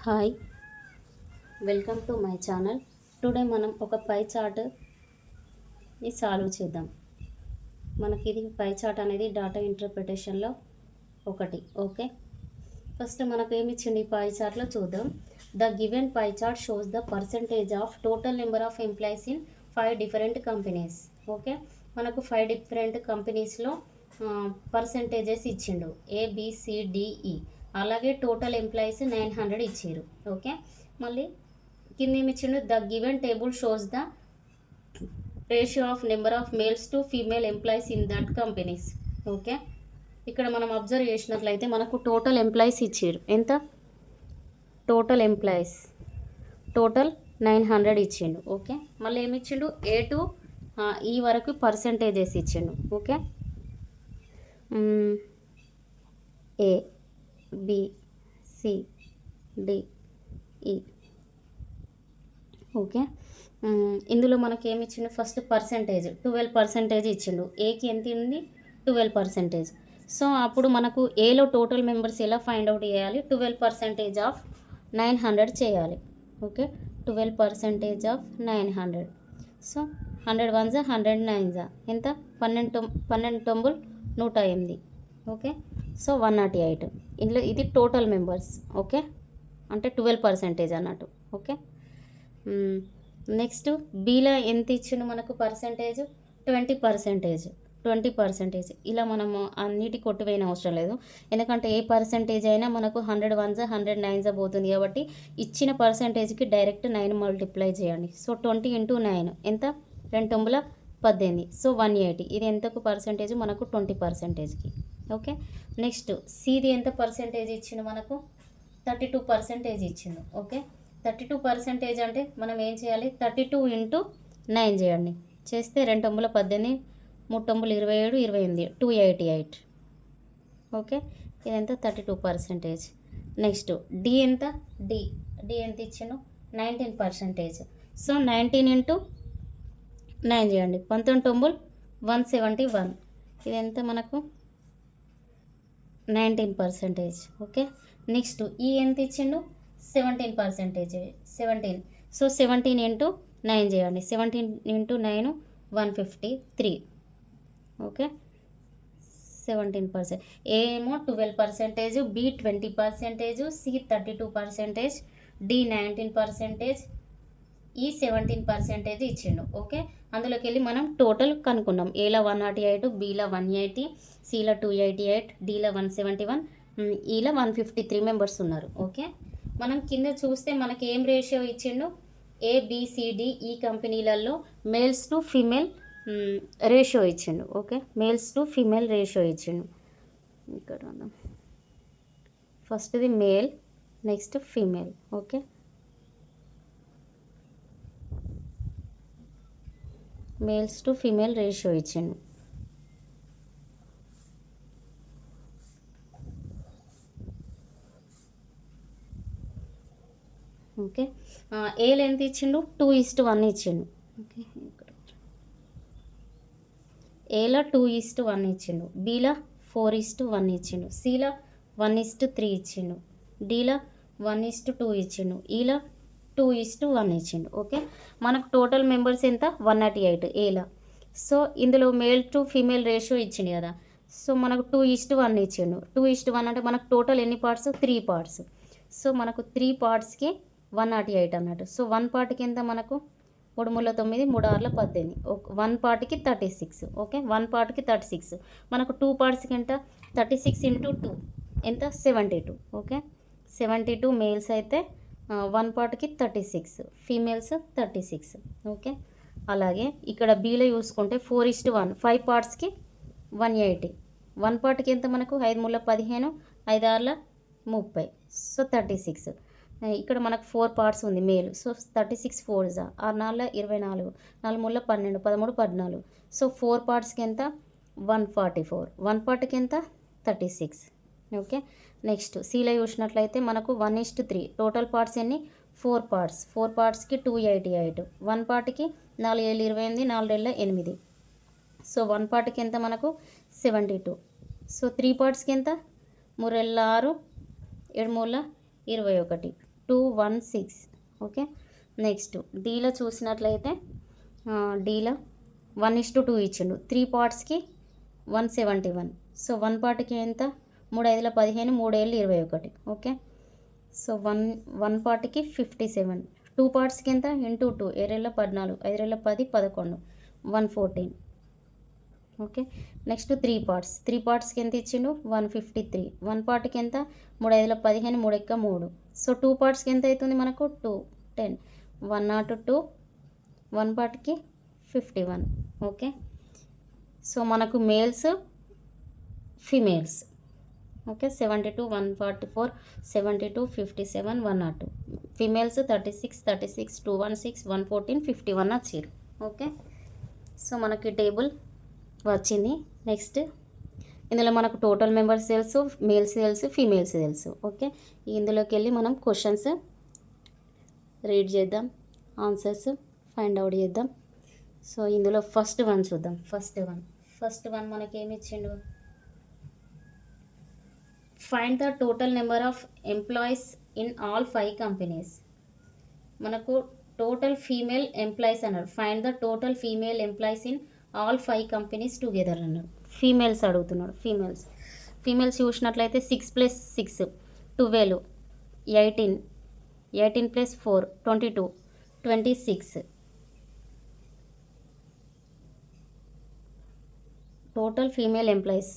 Hi, welcome to my channel. Today మనం ఒక పై చార్ట్ని solve చేద్దాం. మనకి ఇది పై చార్ట్ అనేది డాటా ఇంటర్ప్రిటేషన్లో ఒకటి. ఓకే, ఫస్ట్ మనకు ఏమి ఇచ్చింది ఈ పై చార్ట్లో చూద్దాం. The given pie chart shows the percentage of total number of employees in 5 different companies. Okay, మనకు 5 డిఫరెంట్ కంపెనీస్లో పర్సంటేజెస్ ఇచ్చిండు ABCDE. అలాగే టోటల్ ఎంప్లాయీస్ 900 ఇచ్చారు. ఓకే, మళ్ళీ కింద ఏమి ఇచ్చిండు, the given table shows the ratio of number of males to female employees in that companies. Okay, ఇక్కడ మనం అబ్జర్వ్ చేసినట్లయితే మనకు టోటల్ ఎంప్లాయీస్ ఇచ్చారు. ఎంత? టోటల్ ఎంప్లాయీస్ టోటల్ 900 ఇచ్చిండు. ఓకే, మళ్ళీ ఏమి ఇచ్చిండు, A టు ఈ వరకు పర్సంటేజెస్ ఇచ్చిండు. Okay, ABCDE. ఓకే, ఇందులో మనకి ఏమి ఇచ్చిండు, ఫస్ట్ పర్సంటేజ్ 12% ఇచ్చిండు. ఏకి ఎంత ఉంది? 12%. సో అప్పుడు మనకు ఏలో టోటల్ మెంబర్స్ ఎలా ఫైండ్ అవుట్ చేయాలి? 12% ఆఫ్ 900 చేయాలి. Okay, 12% of 900. సో 100 1 100 9 ఎంత? 12 108. Okay, so 108. ఇందులో ఇది టోటల్ మెంబర్స్. ఓకే, అంటే 12% అన్నట్టు. ఓకే, నెక్స్ట్ బీలో ఎంత ఇచ్చిండు మనకు పర్సంటేజ్? 20%. ఇలా మనము అన్నిటి కొట్టుపోయిన అవసరం లేదు, ఎందుకంటే ఏ పర్సంటేజ్ అయినా మనకు 100 1 100 9 పోతుంది కాబట్టి ఇచ్చిన పర్సంటేజ్కి డైరెక్ట్ 9 మల్టిప్లై చేయండి. సో 20 × 9 ఎంత? 2 18. సో 180. ఇది ఎంతకు పర్సంటేజ్? మనకు 20%కి. ఓకే, నెక్స్ట్ సిది ఎంత పర్సంటేజ్ ఇచ్చిండు మనకు? 32% ఇచ్చిండు. ఓకే, 32% అంటే మనం ఏం చేయాలి? 32 × 9 చేయండి. చేస్తే 2 18, 3 27, 28, 288. ఓకే, ఇదంతా 32%. నెక్స్ట్ డి ఎంత? డి ఎంత ఇచ్చిండు? 19%. సో 19 × 9 చేయండి. 19 171. ఇది ఎంత మనకు? 19%. ఓకే, నెక్స్ట్ ఈ ఎంత ఇచ్చిండు? 17%. 17. సో 17 × 9 చేయండి. 17 × 9 153. ఓకే, 17%. ఏ ఏమో 12%, బి 20%, సి 32%, డి 19%, ఈ 17% ఇచ్చిండు. ఓకే, అందులోకి వెళ్ళి మనం టోటల్ కనుక్కున్నాం. ఏలో 108, బీలో 180, సిలో 288, డీలో 171, ఈలో 153 మెంబర్స్ ఉన్నారు. ఓకే, మనం కింద చూస్తే మనకి ఏం రేషియో ఇచ్చిండు? ABCD ఈ కంపెనీలలో మేల్స్ టు ఫీమేల్ రేషియో ఇచ్చిండు. Okay, males to female ratio ఇచ్చిండు. ఇక్కడ ఫస్ట్ది male, next female. Okay, males to female ratio ఇచ్చిండు. ఓకే, ఏలో ఎంత ఇచ్చిండు? 2:1 ఇచ్చిండు. ఓకే, ఏలో 2:1 ఇచ్చిండు, బీలో 4:1 ఇచ్చిండు, సిలో 1:3 ఇచ్చిండు, డీలో 1:2 ఇచ్చిండు, ఈలో 2:1 ఇచ్చిండు. ఓకే, మనకు టోటల్ మెంబర్స్ ఎంత? 108 ఏలో. సో ఇందులో మేల్ టు ఫీమేల్ రేషియో ఇచ్చిండు కదా. సో మనకు 2:1 ఇచ్చిండు. 2:1 అంటే మనకు టోటల్ ఎన్ని పార్ట్స్? 3 పార్ట్స్. సో మనకు 3 పార్ట్స్కి 108 అన్నట్టు. సో 1 పార్ట్కి ఎంత మనకు? 3 3 9, 3 6 18. 1 పార్ట్కి 36. ఓకే, 1 పార్ట్కి 36. మనకు 2 పార్ట్స్కి ఎంత? 36 × 2 ఎంత? 72. ఓకే, 72 మేల్స్ అయితే 1 పార్ట్కి 36, ఫీమేల్స్ 36. ఓకే, అలాగే ఇక్కడ బీలో చూసుకుంటే 4:1, 5 పార్ట్స్కి 180. 1 పార్ట్కి ఎంత మనకు? 5 3 15, 5 6 30. సో 36. ఇక్కడ మనకు 4 పార్ట్స్ ఉంది మేల్. సో 36 4 6 4 24, 4 3 12, 13 14. సో 4 పార్ట్స్కి ఎంత? 144. 1 పార్ట్కి ఎంత? 36. ఓకే, నెక్స్ట్ సిలో చూసినట్లయితే మనకు 1:3. టోటల్ పార్ట్స్ ఎన్ని? 4 పార్ట్స్. 4 పార్ట్స్కి 288. 1 పార్ట్కి 4 7 28, 4 2 8. సో 1 పార్ట్కి ఎంత మనకు? 72. సో 3 పార్ట్స్కి ఎంత? 3 6, 7 3 21. 216. ఓకే, నెక్స్ట్ డీలో చూసినట్లయితే డీలో 1:2 ఇచ్చిండు. 3 పార్ట్స్కి 171. సో 1 పార్ట్కి ఎంత? 3 5 15, 3 7 21. ఓకే, సో 1 పార్ట్కి 57. 2 పార్ట్స్కి ఎంత? ఇంటూ 2, 7 14, 5 10, 11, 114. Okay, next 3 parts. 3 పార్ట్స్కి ఎంత ఇచ్చిండు? 153. 1 పార్ట్కి ఎంత? 3 5 15, 3 3. సో 2 పార్ట్స్కి ఎంత అవుతుంది మనకు? 2 10, 102. 1 పార్ట్కి 51. ఓకే, సో మనకు మేల్స్ ఫీమేల్స్. ఓకే, 72, 144, 72, 57, 102. ఫీమేల్స్ 36, 36, 216, 114, 51 వచ్చారు. ఓకే, సో మనకి టేబుల్ వచ్చింది. నెక్స్ట్ ఇందులో మనకు టోటల్ మెంబర్స్ తెలుసు, మేల్స్ తెలుసు, ఫీమేల్స్ తెలుసు. ఓకే, ఇందులోకి వెళ్ళి మనం క్వశ్చన్స్ రీడ్ చేద్దాం, ఆన్సర్స్ ఫైండ్ అవుట్ చేద్దాం. సో ఇందులో ఫస్ట్ వన్ చూద్దాం. ఫస్ట్ వన్ మనకి ఏమి ఇచ్చిండు? Find the total number of employees in all 5 companies. మనకు టోటల్ ఫీమేల్ ఎంప్లాయీస్ అన్నారు. Find the total female employees in all 5 companies together అన్నారు. ఫీమేల్స్ అడుగుతున్నాడు. ఫీమేల్స్ చూసినట్లయితే 6 + 6 12, 18, 18 + 4 22, 26. Total female employees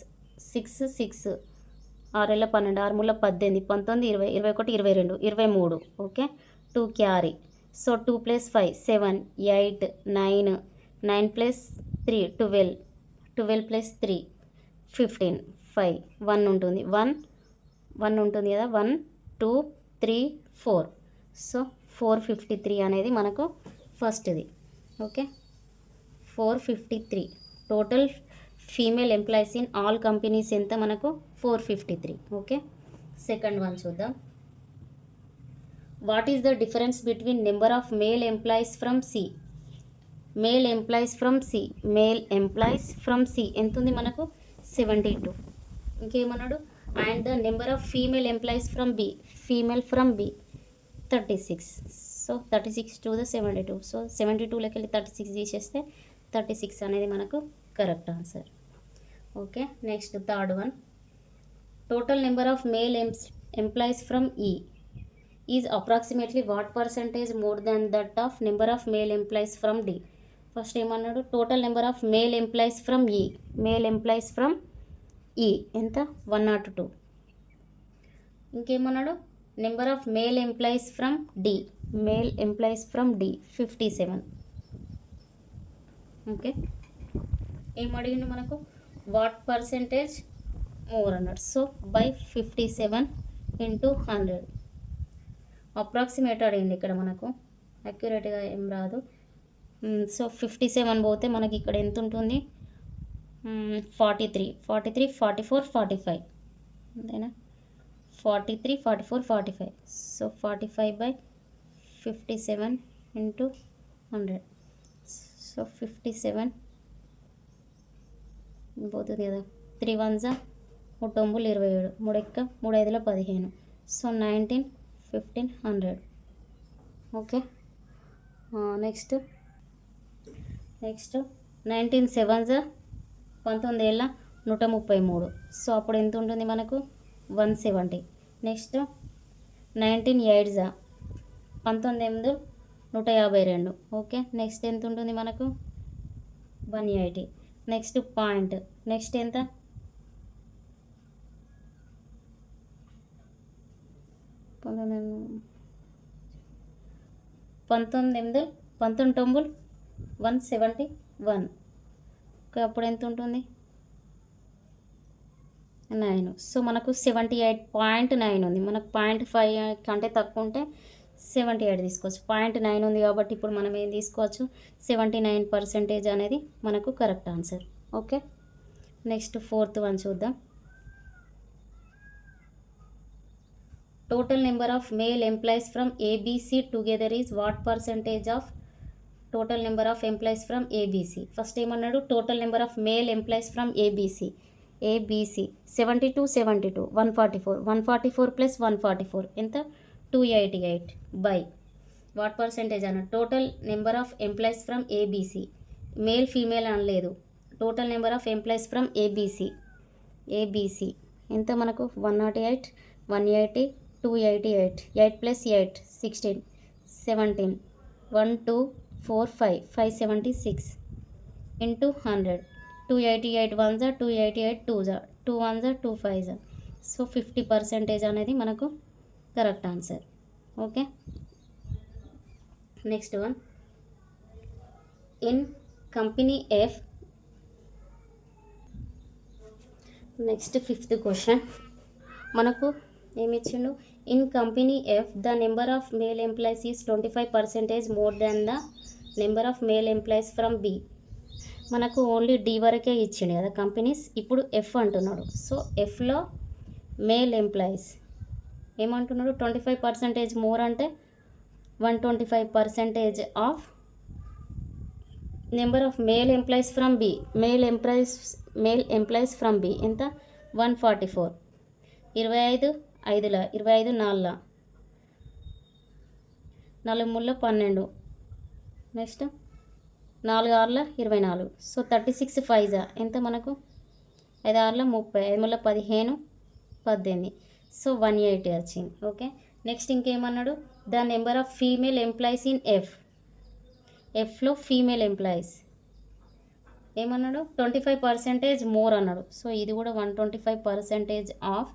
6 6, 6 12, 6 18, 19, 20, 21, 22, 23. Okay, 2 carry. So 2 + 5 7, 8, 9, 9 + 3 12, 12 + 3 15, 5 1 ఉంటుంది. 1 ఉంటుంది కదా, 1 2 3 4. సో 453 అనేది మనకు ఫస్ట్ది. Okay, 453 total female employees in all companies ఎంత? మనకు 453. ఓకే, సెకండ్ వన్ చూద్దాం. What is the difference between number of male employees from C? Male employees from C ఎంత ఉంది మనకు? 72. ఇంకేమన్నాడు? And the number of female employees from B, female from B 36. So 36 to the 72. So 72లోకి వెళ్ళి 36 తీసేస్తే 36 అనేది మనకు correct answer. Okay, next third one. Total number of male employees from E is approximately what percentage more than that of number of male employees from D? First ఏమన్నాడు? Total number of male employees from E, ఎంత? 102. ఇంకేమన్నాడు? Number of male employees from D, 57. Okay, ఏమడిగిండు మనకు? What percentage more అన్నాడు. So by 57 × 100. Approximate అడిగింది ఇక్కడ మనకు, అక్యురేట్గా ఏం రాదు. సో 57 పోతే మనకి ఇక్కడ ఎంత ఉంటుంది? 43, 44, 45. అంతేనా? 43, 44, 45. సో 45/57 × 100. సో 57 పోతుంది కదా. 3 1s 3 9 27, 3 3 5 15. So 19, 15, 100. Okay, next 19 7s 19 133. So అప్పుడు ఎంత ఉంటుంది మనకు? 170. Next 19 8s 19 152. ఓకే, నెక్స్ట్ ఎంత ఉంటుంది మనకు? 180. Next point. నెక్స్ట్ ఎంత? 19 171. ఓకే, అప్పుడు ఎంత ఉంటుంది? 9. సో మనకు 78.9 ఉంది. మనకు 0.5 కంటే తక్కువ ఉంటే 78 తీసుకోవచ్చు. 0.9 ఉంది కాబట్టి ఇప్పుడు మనం ఏం తీసుకోవచ్చు? 79% అనేది మనకు correct answer. Okay, next fourth one చూద్దాం. Total number of male employees from A B C together is what percentage of total number of employees from A B C? First ఏమన్నాడు? Total number of male employees from A B C 72 72 144 144 + 144 ఎంత? 288 by what percentage అన్న total number of employees from A B C, male female అనలేదు, total number of employees from A B C ఎంత మనకు 108, 180, 288, 8 + 8 16, 17, 1 2 4 5 576 into 100, 288 1 జా 288 2 జా 2 1 జా 2 5 జా. సో 50% అనేది మనకు correct answer. Okay, next one, in company F, next 5th question మనకు ఏమి ఇచ్చిండు, in company F the number of male employees is 25% more than the number of male employees from B. మనకు ఓన్లీ డి వరకే ఇచ్చిండు కదా companies, ఇప్పుడు F అంటున్నాడు. So ఎఫ్లో male employees ఏమంటున్నాడు, 25% మోర్ అంటే 125% of number of male employees from B. Male employees from B ఎంత 144, 25 5ల 25 4ల 4 3ల 12, నెక్స్ట్ 4 6ల 24. సో 36 5 జా ఎంత మనకు 5 6ల 30, 5 3ల 15, 18. సో 180 వచ్చింది. ఓకే, నెక్స్ట్ ఇంకేమన్నాడు, the number of female employees in ఎఫ్లో ఫీమేల్ ఎంప్లాయీస్ ఏమన్నాడు, 25% మోర్ అన్నాడు. సో ఇది కూడా 125% of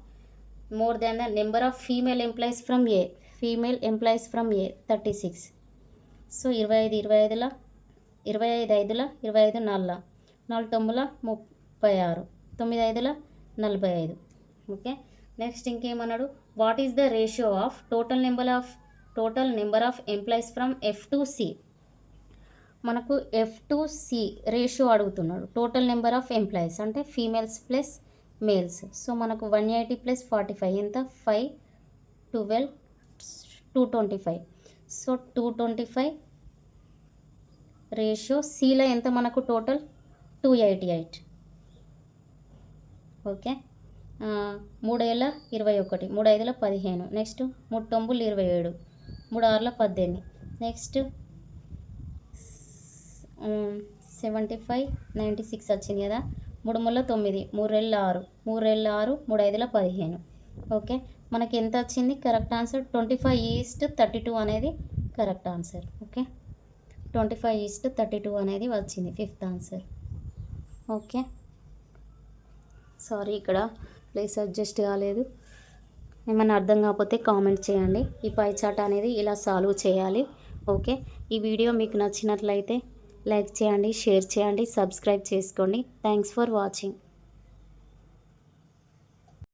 more than the number of female employees from A. 36. So 25 5ల 25 4ల 4 9ల 36, 9 5ల 45. ఓకే, నెక్స్ట్ ఇంకేమన్నాడు, what is the ratio of total number of employees from F to C. మనకు ఎఫ్ టు సి రేషియో అడుగుతున్నాడు. Total number of employees అంటే females plus males. So మనకు 180 + 45 ఎంత 5 12 225. సో 225 రేషియో సిలో ఎంత మనకు టోటల్ 288. ఓకే, 3 ఏళ్ళ 21, 3 5ల 15, నెక్స్ట్ 3 9లు 27, 3 6ల 18, నెక్స్ట్ 75 96 వచ్చింది కదా, 3 3ల 9, 3 2 6, 3 2 6, 3 5ల 15. ఓకే, మనకి ఎంత వచ్చింది కరెక్ట్ ఆన్సర్ 25:32 అనేది కరెక్ట్ ఆన్సర్. ఓకే, 25:32 అనేది వచ్చింది 5th ఆన్సర్. ఓకే, సారీ ఇక్కడ ప్లేస్ అడ్జస్ట్ కాలేదు. ఏమైనా అర్థం కాకపోతే కామెంట్ చేయండి. ఈ పై చార్ట్ అనేది ఇలా సాల్వ్ చేయాలి. ఓకే, ఈ వీడియో మీకు నచ్చినట్లయితే లైక్ చేయండి, షేర్ చేయండి, సబ్స్క్రైబ్ చేసుకోండి. Thanks for watching.